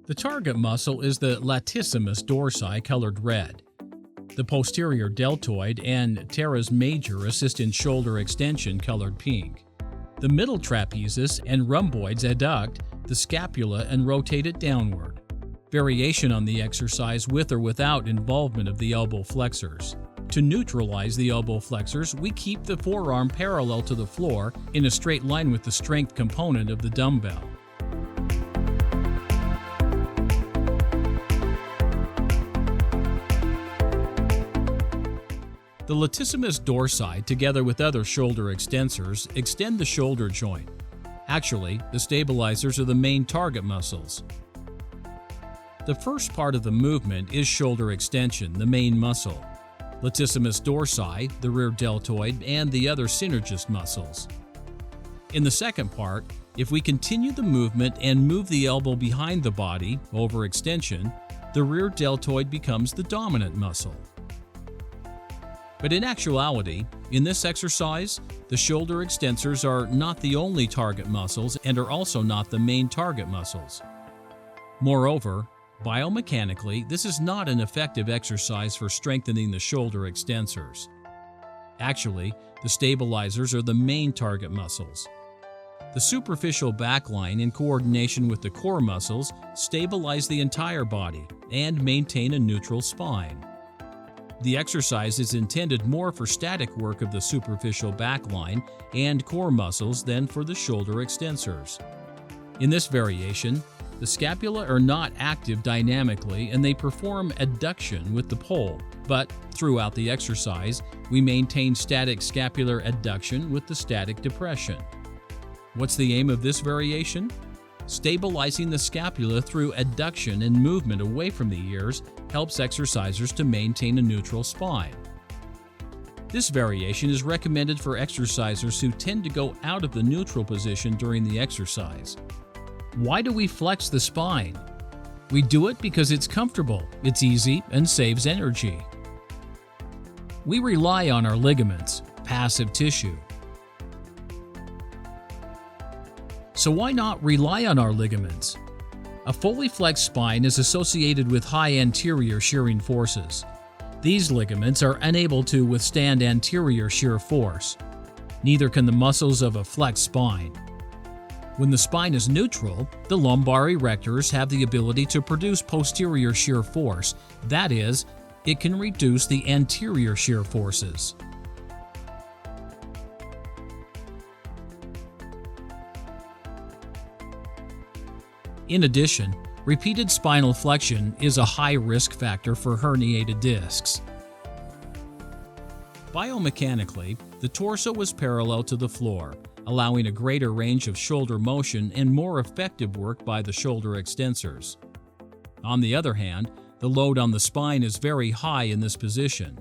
The target muscle is the Latissimus dorsi, colored red. The posterior deltoid and Teres Major assist in shoulder extension, colored pink. The middle trapezius and rhomboids adduct the scapula and rotate it downward. Variation on the exercise with or without involvement of the elbow flexors. To neutralize the elbow flexors, we keep the forearm parallel to the floor in a straight line with the strength component of the dumbbell. The latissimus dorsi, together with other shoulder extensors, extend the shoulder joint. Actually, the stabilizers are the main target muscles. The first part of the movement is shoulder extension, the main muscle. Latissimus dorsi, the rear deltoid, and the other synergist muscles. In the second part, if we continue the movement and move the elbow behind the body, overextension, the rear deltoid becomes the dominant muscle. But in actuality, in this exercise, the shoulder extensors are not the only target muscles and are also not the main target muscles. Moreover, biomechanically, this is not an effective exercise for strengthening the shoulder extensors. Actually, the stabilizers are the main target muscles. The superficial back line, in coordination with the core muscles, stabilize the entire body and maintain a neutral spine. The exercise is intended more for static work of the superficial back line and core muscles than for the shoulder extensors. In this variation, the scapula are not active dynamically and they perform adduction with the pole, but throughout the exercise, we maintain static scapular adduction with the static depression. What's the aim of this variation? Stabilizing the scapula through adduction and movement away from the ears helps exercisers to maintain a neutral spine. This variation is recommended for exercisers who tend to go out of the neutral position during the exercise. Why do we flex the spine? We do it because it's comfortable, it's easy, and saves energy. We rely on our ligaments, passive tissue. So why not rely on our ligaments? A fully flexed spine is associated with high anterior shearing forces. These ligaments are unable to withstand anterior shear force. Neither can the muscles of a flexed spine. When the spine is neutral, the lumbar erectors have the ability to produce posterior shear force. That is, it can reduce the anterior shear forces. In addition, repeated spinal flexion is a high risk factor for herniated discs. Biomechanically, the torso is parallel to the floor, allowing a greater range of shoulder motion and more effective work by the shoulder extensors. On the other hand, the load on the spine is very high in this position.